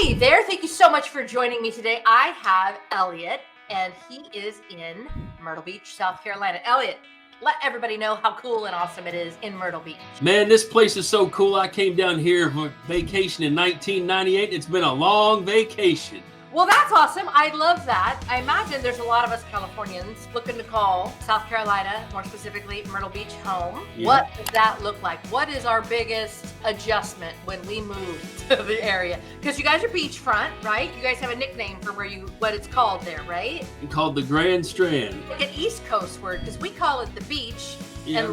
Hey there, thank you so much for joining me today. I have Elliot, and he is in Myrtle Beach, South Carolina. Elliot, let everybody know how cool and awesome it is in Myrtle Beach. Man, this place is so cool. I came down here for vacation in 1998. It's been a long vacation. Well, that's awesome. I love that. I imagine there's a lot of us Californians looking to call South Carolina, more specifically Myrtle Beach, home. Yeah. What does that look like? What is our biggest adjustment when we move to the area? Because you guys are beachfront, right? You guys have a nickname for what it's called there, right? Called the Grand Strand. Like an East Coast word, because we call it the beach. Yeah.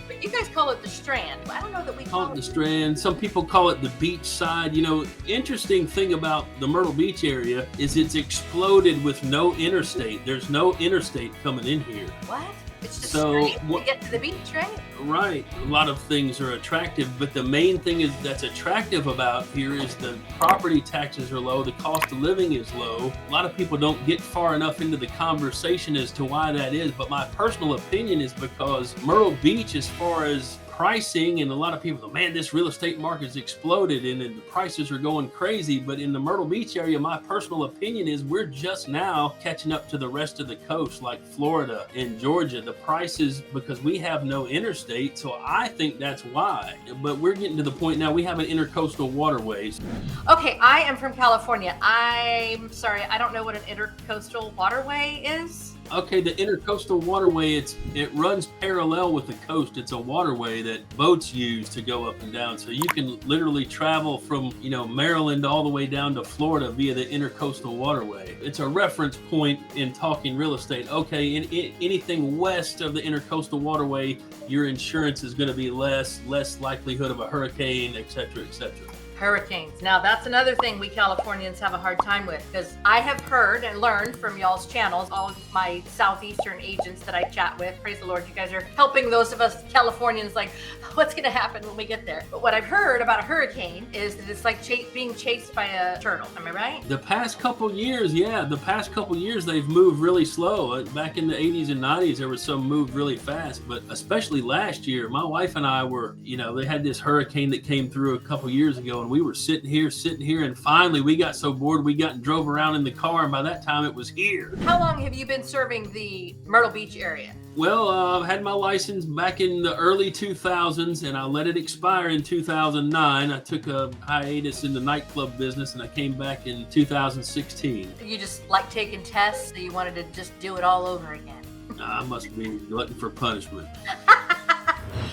But you guys call it the Strand. I don't know that we Call it the Strand. Some people call it the beach side. You know, interesting thing about the Myrtle Beach area is it's exploded with no interstate. There's no interstate coming in here. What? It's just So, straight to get to the beach, right? Right. A lot of things are attractive, but the main thing that's attractive about here is the property taxes are low, the cost of living is low. A lot of people don't get far enough into the conversation as to why that is, but my personal opinion is because Myrtle Beach, as far as pricing, and a lot of people go, man, this real estate market's exploded and the prices are going crazy. But in the Myrtle Beach area, my personal opinion is we're just now catching up to the rest of the coast, like Florida and Georgia. The prices, because we have no interstate, so I think that's why. But we're getting to the point now, we have an intercoastal waterways. Okay, I am from California. I'm sorry, I don't know what an intercoastal waterway is. Okay, the Intercoastal Waterway, it runs parallel with the coast. It's a waterway that boats use to go up and down. So you can literally travel from, Maryland all the way down to Florida via the Intercoastal Waterway. It's a reference point in talking real estate. Okay, in anything west of the Intercoastal Waterway, your insurance is going to be less likelihood of a hurricane, et cetera, et cetera. Hurricanes. Now, that's another thing we Californians have a hard time with, because I have heard and learned from y'all's channels, all of my Southeastern agents that I chat with. Praise the Lord, you guys are helping those of us Californians, like, what's going to happen when we get there? But what I've heard about a hurricane is that it's like being chased by a turtle. Am I right? The past couple years, they've moved really slow. Back in the 80s and 90s, there was some moved really fast, but especially last year, my wife and I were, they had this hurricane that came through a couple years ago, and we were sitting here, and finally we got so bored we got and drove around in the car, and by that time it was here. How long have you been serving the Myrtle Beach area? Well, I had my license back in the early 2000s, and I let it expire in 2009. I took a hiatus in the nightclub business, and I came back in 2016. You just like taking tests, so you wanted to just do it all over again? I must be glutton for punishment.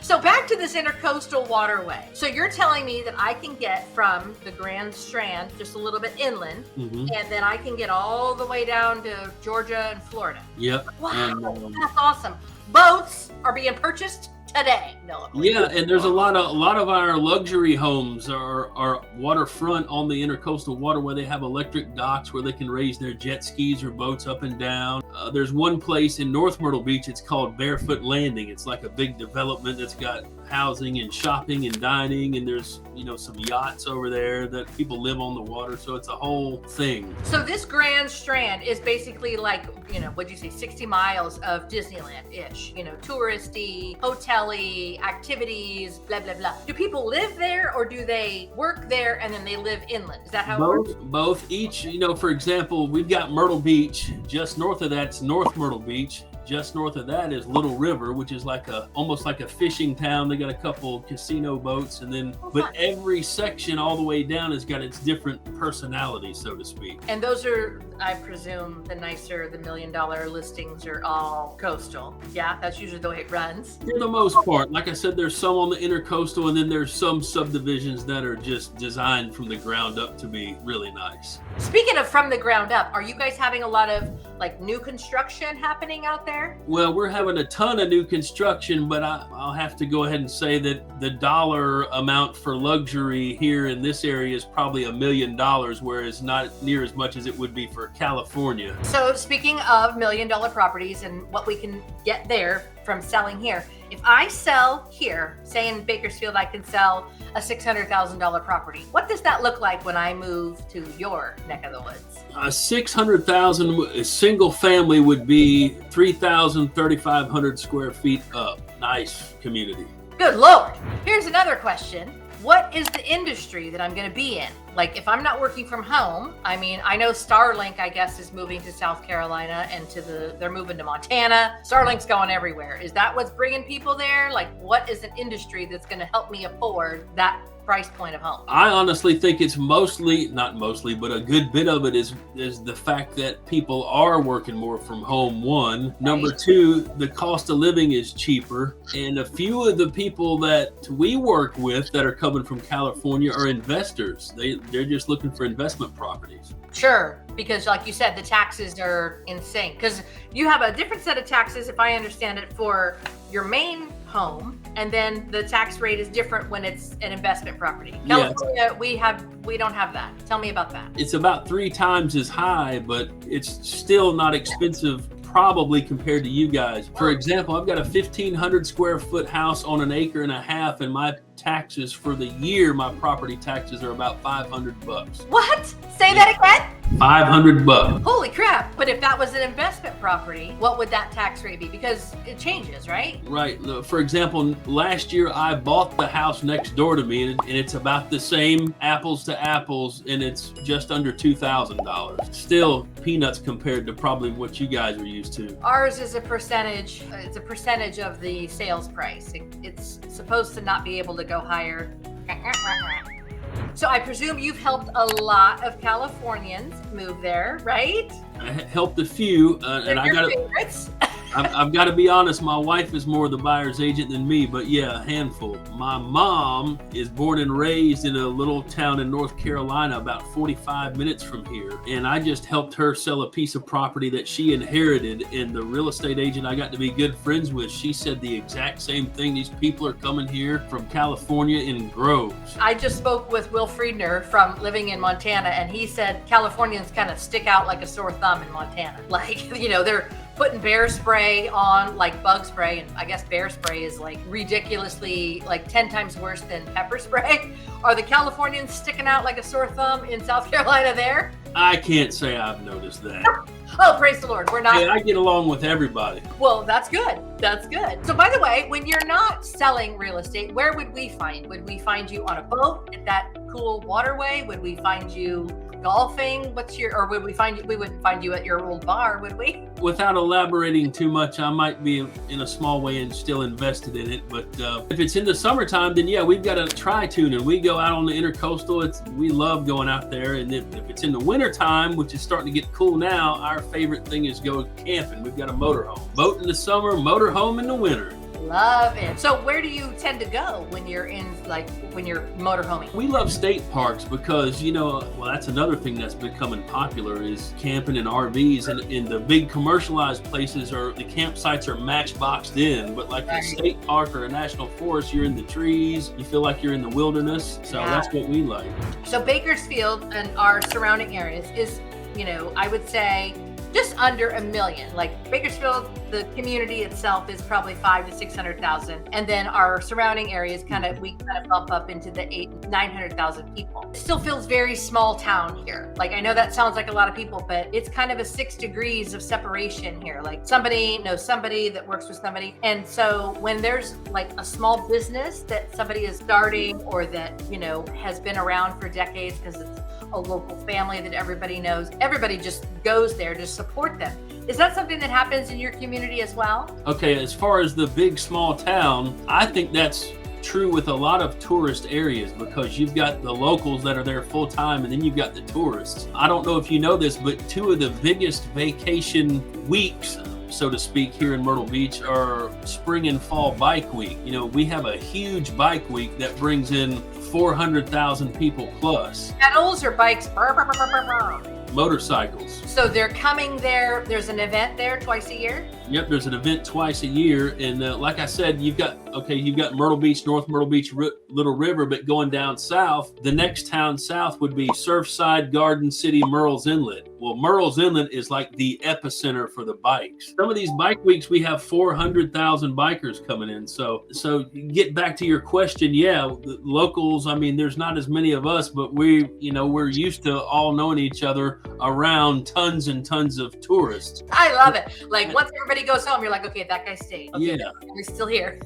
So back to this intercoastal waterway. So you're telling me that I can get from the Grand Strand just a little bit inland, and then I can get all the way down to Georgia and Florida. Yep. Wow, that's awesome. Boats are being purchased today. No. Yeah, and there's a lot of our luxury homes are waterfront on the Intercoastal Waterway. They have electric docks where they can raise their jet skis or boats up and down. There's one place in North Myrtle Beach. It's called Barefoot Landing. It's like a big development that's got housing and shopping and dining, and there's some yachts over there that people live on the water. So it's a whole thing. So this Grand Strand is basically like, what'd you say, 60 miles of Disneyland-ish, touristy, hotel-y, activities, blah, blah, blah. Do people live there, or do they work there and then they live inland? Is that how it works? Both. Each, for example, we've got Myrtle Beach. Just north of that's North Myrtle Beach. Just north of that is Little River, which is almost like a fishing town. They got a couple casino boats, and then but every section all the way down has got its different personality, so to speak. And those are, I presume, the nicer, the $1 million listings are all coastal. Yeah, that's usually the way it runs. For the most part, like I said, there's some on the intercoastal, and then there's some subdivisions that are just designed from the ground up to be really nice. Speaking of from the ground up, are you guys having a lot of new construction happening out there? Well, we're having a ton of new construction, but I'll have to go ahead and say that the dollar amount for luxury here in this area is probably $1 million, whereas not near as much as it would be for California. So speaking of $1 million properties and what we can get there from selling here, if I sell here, say in Bakersfield, I can sell a $600,000 property. What does that look like when I move to your neck of the woods? A $600,000 single family would be 3,500 square feet up. Nice community. Good Lord. Here's another question. What is the industry that I'm going to be in? Like if I'm not working from home, I mean, I know Starlink, I guess, is moving to South Carolina and they're moving to Montana. Starlink's going everywhere. Is that what's bringing people there? Like what is an industry that's going to help me afford that price point of home? I honestly think it's not mostly, but a good bit of it is the fact that people are working more from home, one. Number two, the cost of living is cheaper. And a few of the people that we work with that are coming from California are investors. They're just looking for investment properties. Sure, because like you said, the taxes are insane. Because you have a different set of taxes, if I understand it, for your main home, and then the tax rate is different when it's an investment property. California, we don't have that. Tell me about that. It's about 3 times as high, but it's still not expensive probably compared to you guys. For example, I've got a 1,500 square foot house on 1.5 acres, and my taxes for the year, my property taxes are about $500. What? Say that again? $500. Holy crap. But if that was an investment property, what would that tax rate be? Because it changes, right? Right. For example, last year I bought the house next door to me, and it's about the same apples to apples, and it's just under $2,000. Still peanuts compared to probably what you guys are used to. Ours is a percentage. It's a percentage of the sales price. It's supposed to not be able to go higher. So I presume you've helped a lot of Californians move there, right? I helped a few, and I got favorites. I've got to be honest, my wife is more the buyer's agent than me, but yeah, a handful. My mom is born and raised in a little town in North Carolina, about 45 minutes from here. And I just helped her sell a piece of property that she inherited. And the real estate agent I got to be good friends with, she said the exact same thing. These people are coming here from California in groves. I just spoke with Will Friedner from living in Montana, and he said Californians kind of stick out like a sore thumb in Montana. Like, they're putting bear spray on like bug spray, and I guess bear spray is like ridiculously like 10 times worse than pepper spray. Are the Californians sticking out like a sore thumb in South Carolina there? I can't say I've noticed that. Oh, praise the Lord. We're not. Yeah, I get along with everybody. Well, that's good. That's good. So by the way, when you're not selling real estate, where would we find? Would we find you on a boat at that cool waterway? Would we find you golfing? We wouldn't find you at your old bar, would we? Without elaborating too much, I might be in a small way and still invested in it. But if it's in the summertime, then yeah, we've got a tri-tune and we go out on the Intercoastal. We love going out there. And if it's in the wintertime, which is starting to get cool now, our favorite thing is go camping. We've got a motorhome. Boat in the summer, motorhome in the winter. Love it. So where do you tend to go when you're motorhoming? We love state parks because, that's another thing that's becoming popular is camping in RVs, and in the big commercialized places the campsites are matchboxed in, but like a state park or a national forest, you're in the trees, you feel like you're in the wilderness. So that's what we like. So Bakersfield and our surrounding areas is, I would say just under 1 million. Like Bakersfield, the community itself is probably 500,000 to 600,000, and then our surrounding areas we kind of bump up into the 900,000 people. It still feels very small town here. Like I know that sounds like a lot of people, but it's kind of a 6 degrees of separation here. Like somebody knows somebody that works with somebody, and so when there's like a small business that somebody is starting or that has been around for decades because it's a local family that everybody knows, everybody just goes there to support them. Is that something that happens in your community as well? Okay, as far as the big small town, I think that's true with a lot of tourist areas because you've got the locals that are there full time and then you've got the tourists. I don't know if you know this, but 2 of the biggest vacation weeks, so to speak, here in Myrtle Beach are spring and fall bike week. We have a huge bike week that brings in 400,000 people plus. Pedals or bikes? Motorcycles. So they're coming there. There's an event there twice a year? Yep, there's an event twice a year. And like I said, you've got Myrtle Beach, North Myrtle Beach, Little River, but going down south, the next town south would be Surfside, Garden City, Murrells Inlet. Well, Murrells Inlet is like the epicenter for the bikes. Some of these bike weeks, we have 400,000 bikers coming in. So get back to your question. Yeah, the locals, there's not as many of us, but we're used to all knowing each other around tons and tons of tourists. I love it. Like once everybody goes home, you're like, okay, that guy stayed. Okay, yeah. he's still here.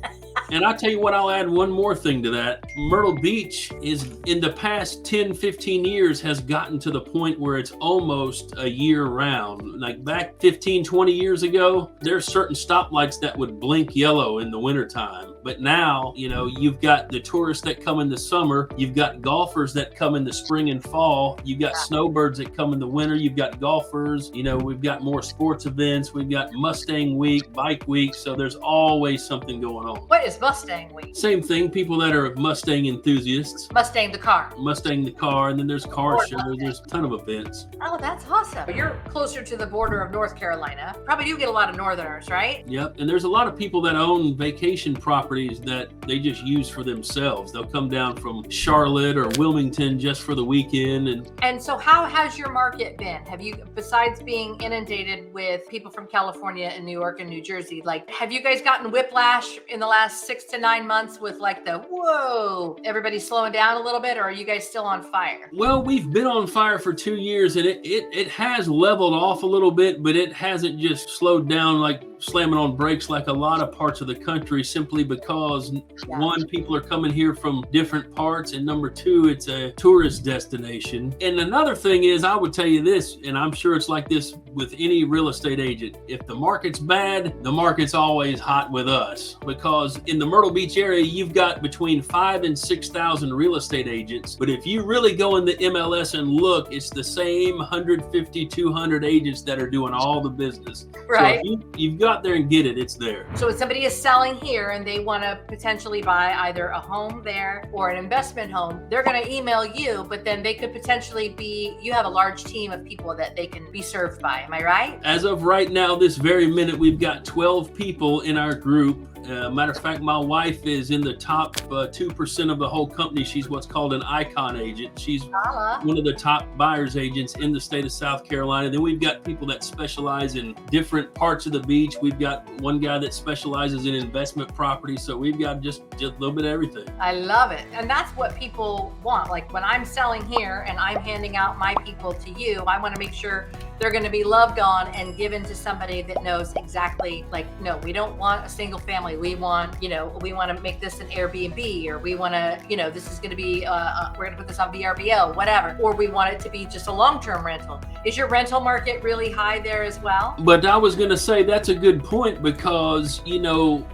And I'll tell you what, I'll add one more thing to that. Myrtle Beach is, in the past 10, 15 years, has gotten to the point where it's almost a year round. Like back 15, 20 years ago, there's certain stoplights that would blink yellow in the wintertime. But now, you've got the tourists that come in the summer, you've got golfers that come in the spring and fall, you've got snowbirds that come in the winter, you've got golfers, we've got more sports events, we've got Mustang Week, Bike Week, so there's always something going on. What is Mustang Week? Same thing, people that are Mustang enthusiasts. Mustang the car, and then there's car shows, there's a ton of events. Oh, that's awesome. You're closer to the border of North Carolina. Probably do get a lot of northerners, right? Yep, and there's a lot of people that own vacation properties that they just use for themselves. They'll come down from Charlotte or Wilmington just for the weekend. And so how has your market been? Have you, besides being inundated with people from California and New York and New Jersey, have you guys gotten whiplash in the last 6 to 9 months with the, whoa, everybody's slowing down a little bit, or are you guys still on fire? Well, we've been on fire for 2 years, and it has leveled off a little bit, but it hasn't just slowed down like slamming on brakes like a lot of parts of the country, simply because one, people are coming here from different parts, and number two, it's a tourist destination. And another thing is, I would tell you this, and I'm sure it's like this with any real estate agent, if the market's bad, the market's always hot with us, because in the Myrtle Beach area, you've got between 5,000 and 6,000 real estate agents. But if you really go in the MLS and look, it's the same 150, 200 agents that are doing all the business. Right. So if you've got there and get it, it's there. So if somebody is selling here and they want to potentially buy either a home there or an investment home, they're going to email you, but then they could potentially you have a large team of people that they can be served by. Am I right? As of right now, this very minute, we've got 12 people in our group. Matter of fact, my wife is in the top 2% of the whole company. She's what's called an icon agent. She's one of the top buyer's agents in the state of South Carolina. Then we've got people that specialize in different parts of the beach. We've got one guy that specializes in investment property. So we've got just a little bit of everything. I love it. And that's what people want. Like when I'm selling here and I'm handing out my people to you, I want to make sure they're going to be loved on and given to somebody that knows exactly, no, we don't want a single family. We want, we want to make this an Airbnb, or we want to, this is going to be, we're going to put this on VRBO, whatever. Or we want it to be just a long-term rental. Is your rental market really high there as well? But I was going to say that's a good point, because,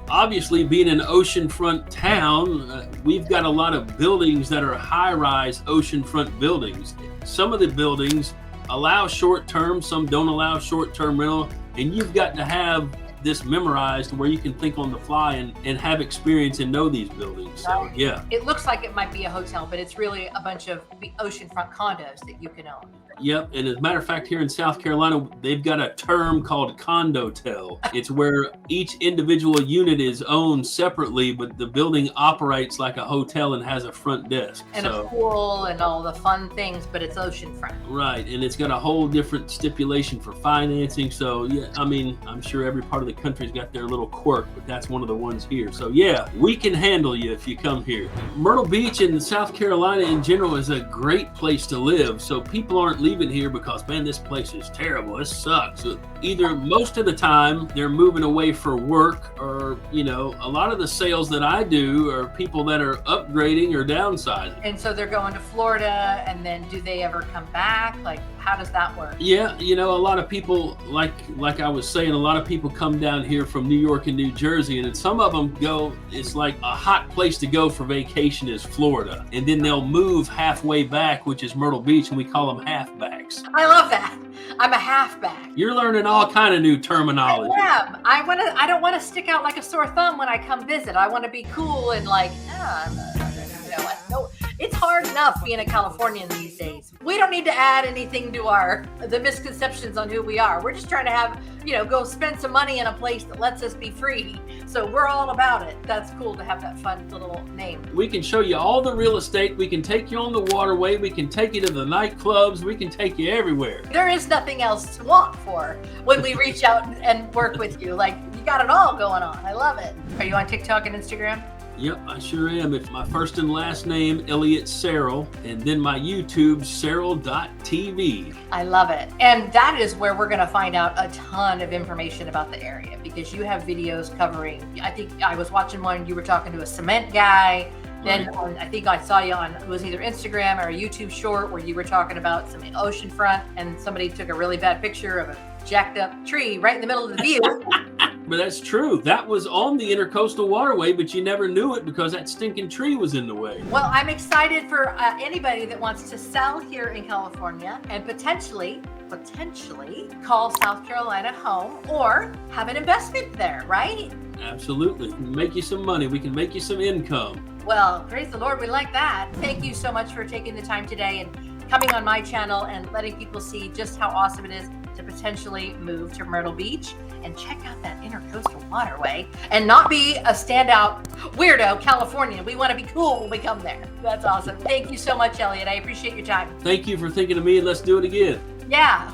obviously being an oceanfront town, we've got a lot of buildings that are high-rise oceanfront buildings. Some of the buildings allow short-term, some don't allow short-term rental, and you've got to have this memorized where you can think on the fly and have experience and know these buildings. So yeah. It looks like it might be a hotel, but it's really a bunch of oceanfront condos that you can own. Yep, and as a matter of fact, here in South Carolina, they've got a term called condotel. It's where each individual unit is owned separately, but the building operates like a hotel and has a front desk. And a pool and all the fun things, but it's oceanfront. Right, and it's got a whole different stipulation for financing. So yeah, I'm sure every part of the country's got their little quirk, but that's one of the ones here. So yeah, we can handle you if you come here. Myrtle Beach and South Carolina in general is a great place to live. So people aren't leaving here because, man, this place is terrible, this sucks. So either most of the time they're moving away for work, or a lot of the sales that I do are people that are upgrading or downsizing. And so they're going to Florida, and then do they ever come back? How does that work? Yeah, a lot of people, like I was saying, a lot of people come down here from New York and New Jersey, and some of them go, it's like a hot place to go for vacation is Florida, and then they'll move halfway back, which is Myrtle Beach, and we call them halfbacks. I love that. I'm a halfback. You're learning all kind of new terminology. I am. I don't want to stick out like a sore thumb when I come visit. I want to be cool and no. It's hard enough being a Californian these days. We don't need to add anything to the misconceptions on who we are. We're just trying to have, go spend some money in a place that lets us be free. So we're all about it. That's cool to have that fun little name. We can show you all the real estate. We can take you on the waterway. We can take you to the nightclubs. We can take you everywhere. There is nothing else to want for when we reach out and work with you. You got it all going on. I love it. Are you on TikTok and Instagram? Yep, I sure am. It's my first and last name, e.serrall, and then my YouTube, serrall.tv. I love it. And that is where we're going to find out a ton of information about the area, because you have videos covering, I think I was watching one, you were talking to a cement guy. Then I think I saw you on, it was either Instagram or a YouTube short where you were talking about some oceanfront, and somebody took a really bad picture of a jacked up tree right in the middle of the view. But that's true. That was on the Intercoastal Waterway, but you never knew it because that stinking tree was in the way. Well, I'm excited for anybody that wants to sell here in California and potentially call South Carolina home or have an investment there, right? Absolutely. We can make you some money. We can make you some income. Well, praise the Lord. We like that. Thank you so much for taking the time today and coming on my channel and letting people see just how awesome it is to potentially move to Myrtle Beach and check out that Intercoastal Waterway and not be a standout weirdo Californian. We want to be cool when we come there. That's awesome. Thank you so much, Elliot. I appreciate your time. Thank you for thinking of me, and let's do it again. Yeah.